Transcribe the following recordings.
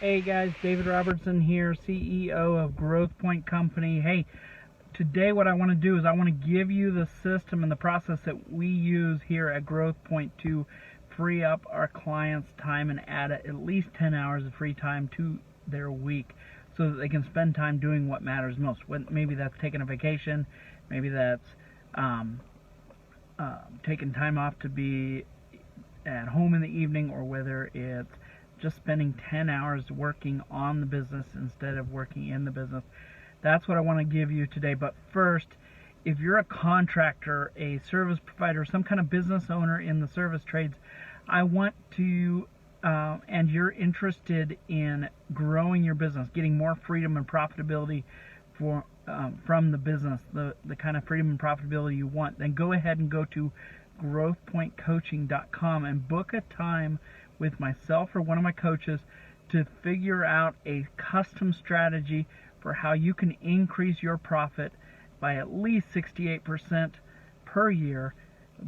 Hey guys, David Robertson here, CEO of Growth Point Company. Hey, today what I want to do is I want to give you the system and the process that we use here at Growth Point to free up our clients' time and add at least 10 hours of free time to their week so that they can spend time doing what matters most. Maybe that's taking a vacation, maybe that's taking time off to be at home in the evening, or whether it's just spending 10 hours working on the business instead of working in the business. That's what I want to give you today. But first, if you're a contractor, a service provider, some kind of business owner in the service trades, I want to, and you're interested in growing your business, getting more freedom and profitability from the business, the kind of freedom and profitability you want, then go ahead and go to growthpointcoaching.com and book a time with myself or one of my coaches to figure out a custom strategy for how you can increase your profit by at least 68% per year.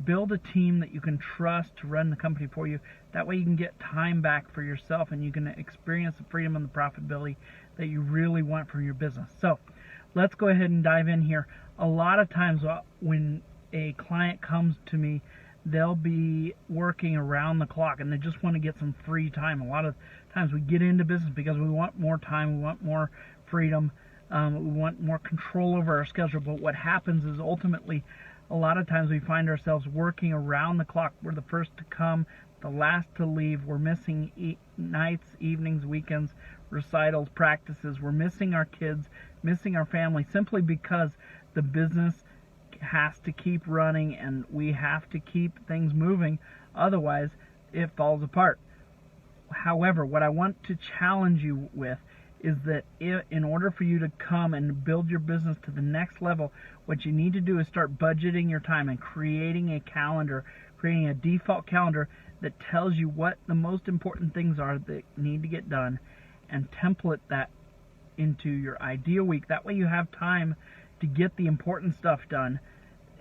Build a team that you can trust to run the company for you. That way you can get time back for yourself and you can experience the freedom and the profitability that you really want from your business. So let's go ahead and dive in here. A lot of times when a client comes to me, they'll be working around the clock and they just want to get some free time. A lot of times we get into business because we want more time, we want more freedom, we want more control over our schedule. But what happens is ultimately a lot of times we find ourselves working around the clock. We're the first to come, the last to leave. We're missing nights, evenings, weekends, recitals, practices. We're missing our kids, missing our family, simply because the business has to keep running and we have to keep things moving, otherwise it falls apart. However, what I want to challenge you with is that in order for you to come and build your business to the next level, what you need to do is start budgeting your time and creating a calendar, creating a default calendar that tells you what the most important things are that need to get done, and template that into your ideal week. That way you have time to get the important stuff done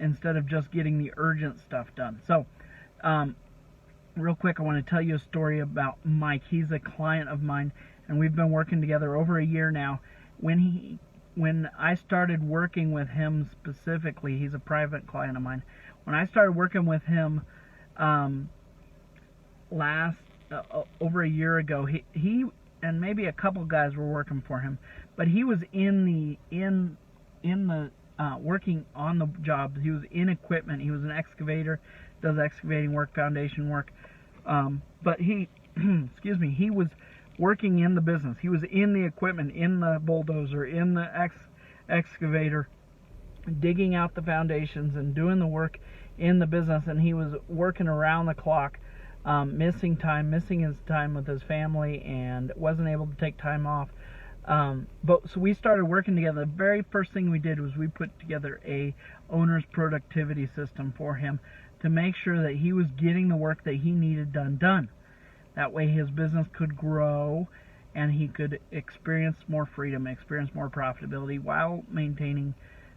instead of just getting the urgent stuff done. So real quick, I want to tell you a story about Mike. He's a client of mine and we've been working together over a year now. When I started working with him specifically, he's a private client of mine. When I started working with him over a year ago, he and maybe a couple guys were working for him, but he was in the working on the job. He was in equipment. He was an excavator, does excavating work, foundation work. But he, excuse me, he was working in the business. He was in the equipment, in the bulldozer, in the excavator, digging out the foundations and doing the work in the business. And he was working around the clock, missing his time with his family, and wasn't able to take time off. So we started working together. The very first thing we did was we put together a owner's productivity system for him to make sure that he was getting the work that he needed done. That way his business could grow and he could experience more freedom, experience more profitability while maintaining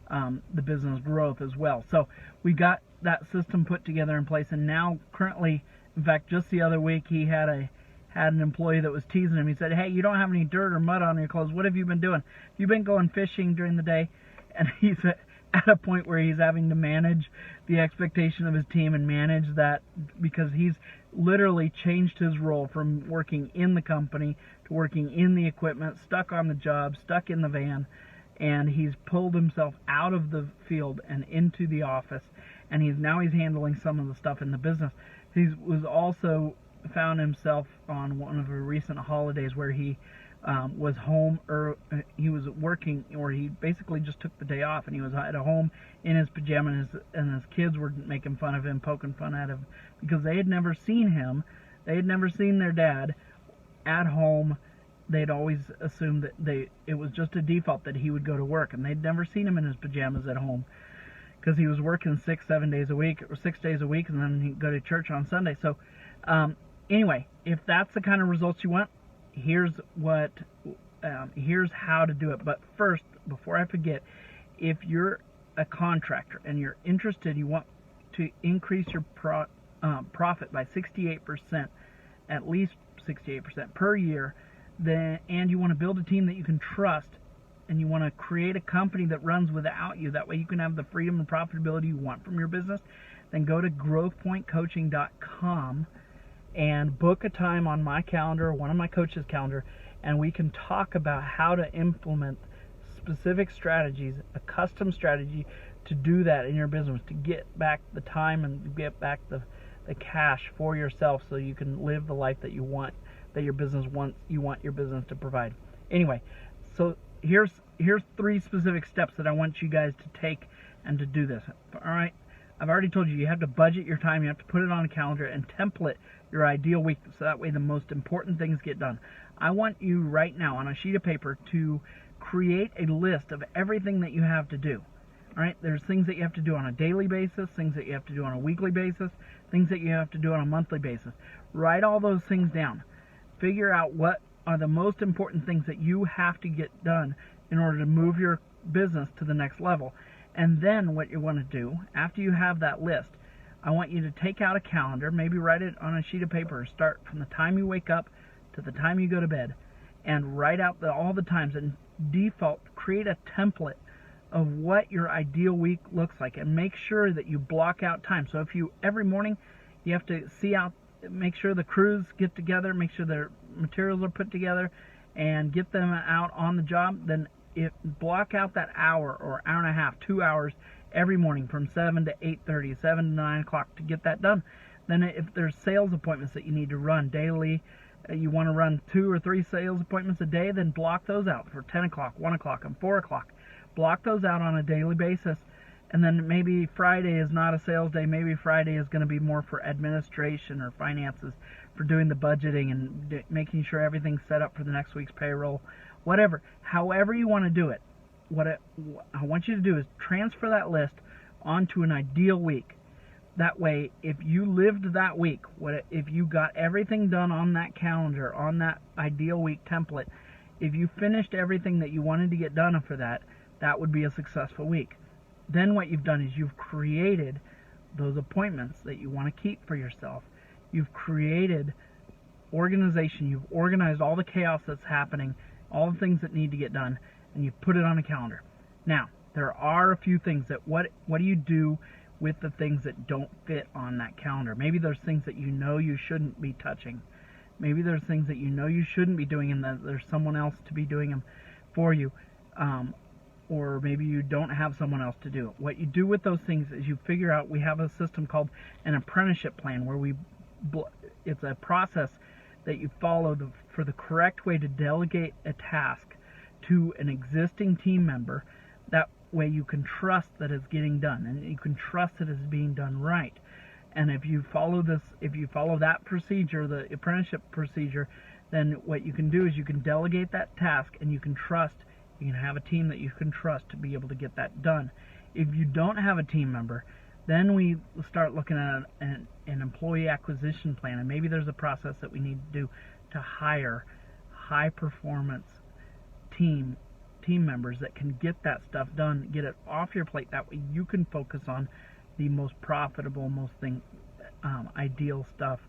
the business growth as well. So we got that system put together in place, and now currently, in fact, just the other week, he had an employee that was teasing him. He said, "Hey, you don't have any dirt or mud on your clothes. What have you been doing? You've been going fishing during the day?" And he's at a point where he's having to manage the expectation of his team and manage that, because he's literally changed his role from working in the company to working in the equipment, stuck on the job, stuck in the van, and he's pulled himself out of the field and into the office, and he's handling some of the stuff in the business. He was also found himself on one of the recent holidays where he was home, or he was working, or he basically just took the day off, and he was at home in his pajamas, and his kids were making fun of him, poking fun at him, because they had never seen him. They had never seen their dad at home. They'd always assumed that it was just a default that he would go to work, and they'd never seen him in his pajamas at home because he was working 6 days a week, and then he'd go to church on Sunday. So anyway, if that's the kind of results you want, here's how to do it. But first, before I forget, if you're a contractor and you're interested, you want to increase your profit by 68%, at least 68% per year, and you want to build a team that you can trust, and you want to create a company that runs without you, that way you can have the freedom and profitability you want from your business, then go to growthpointcoaching.com and book a time on my calendar or one of my coaches' calendar, and we can talk about how to implement specific strategies, a custom strategy to do that in your business, to get back the time and get back the cash for yourself so you can live the life that you want, that your business wants, you want your business to provide. Anyway, so here's 3 specific steps that I want you guys to take and to do this. All right, I've already told you, you have to budget your time, you have to put it on a calendar and template your ideal week, so that way the most important things get done. I want you right now on a sheet of paper to create a list of everything that you have to do. All right, there's things that you have to do on a daily basis, things that you have to do on a weekly basis, things that you have to do on a monthly basis. Write all those things down. Figure out what are the most important things that you have to get done in order to move your business to the next level. And then what you want to do, after you have that list, I want you to take out a calendar, maybe write it on a sheet of paper, start from the time you wake up to the time you go to bed, and write out all the times, and default, create a template of what your ideal week looks like, and make sure that you block out time. So if you, every morning, you have to make sure the crews get together, make sure their materials are put together, and get them out on the job, then block out that hour or hour and a half, 2 hours every morning from 7 to 8:30, 7 to 9 o'clock to get that done. Then if there's sales appointments that you need to run daily, you want to run 2 or 3 sales appointments a day, then block those out for 10 o'clock, 1 o'clock, and 4 o'clock. Block those out on a daily basis. And then maybe Friday is not a sales day. Maybe Friday is going to be more for administration or finances, for doing the budgeting and making sure everything's set up for the next week's payroll. Whatever. However you want to do it. What I want you to do is transfer that list onto an ideal week. That way, if you lived that week, if you got everything done on that calendar, on that ideal week template, if you finished everything that you wanted to get done for that, that would be a successful week. Then what you've done is you've created those appointments that you want to keep for yourself. You've created organization. You've organized all the chaos that's happening, all the things that need to get done, and you've put it on a calendar. Now, there are a few things that what do you do with the things that don't fit on that calendar? Maybe there's things that you know you shouldn't be touching. Maybe there's things that you know you shouldn't be doing, and that there's someone else to be doing them for you. Or maybe you don't have someone else to do it. What you do with those things is you figure out, we have a system called an apprenticeship plan, where it's a process that you follow for the correct way to delegate a task to an existing team member. That way you can trust that it's getting done, and you can trust that it's being done right. And if you follow that procedure, the apprenticeship procedure, then what you can do is you can delegate that task, and you can have a team that you can trust to be able to get that done. If you don't have a team member, then we start looking at an employee acquisition plan, and maybe there's a process that we need to do to hire high performance team members that can get that stuff done, get it off your plate. That way you can focus on the most profitable, ideal stuff,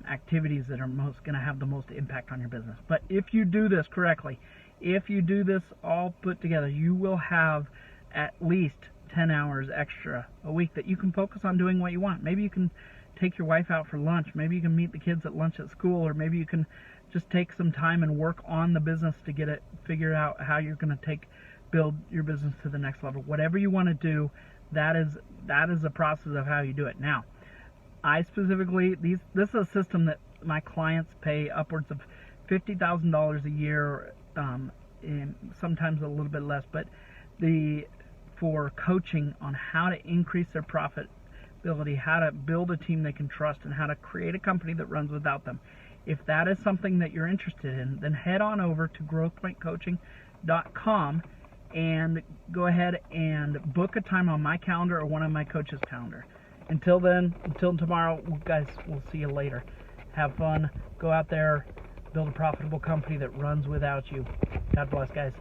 activities that are going to have the most impact on your business. But if you do this correctly, if you do this all put together, you will have at least 10 hours extra a week that you can focus on doing what you want. Maybe you can take your wife out for lunch. Maybe you can meet the kids at lunch at school, or maybe you can just take some time and work on the business to get it figured out how you're going to build your business to the next level. Whatever you want to do, that is the process of how you do it. Now, I specifically, this is a system that my clients pay upwards of $50,000 a year, and sometimes a little bit less, but for coaching on how to increase their profitability, how to build a team they can trust, and how to create a company that runs without them. If that is something that you're interested in, then head on over to growthpointcoaching.com and go ahead and book a time on my calendar or one of my coaches' calendar. Until then, until tomorrow, guys, we'll see you later. Have fun. Go out there, build a profitable company that runs without you. God bless, guys.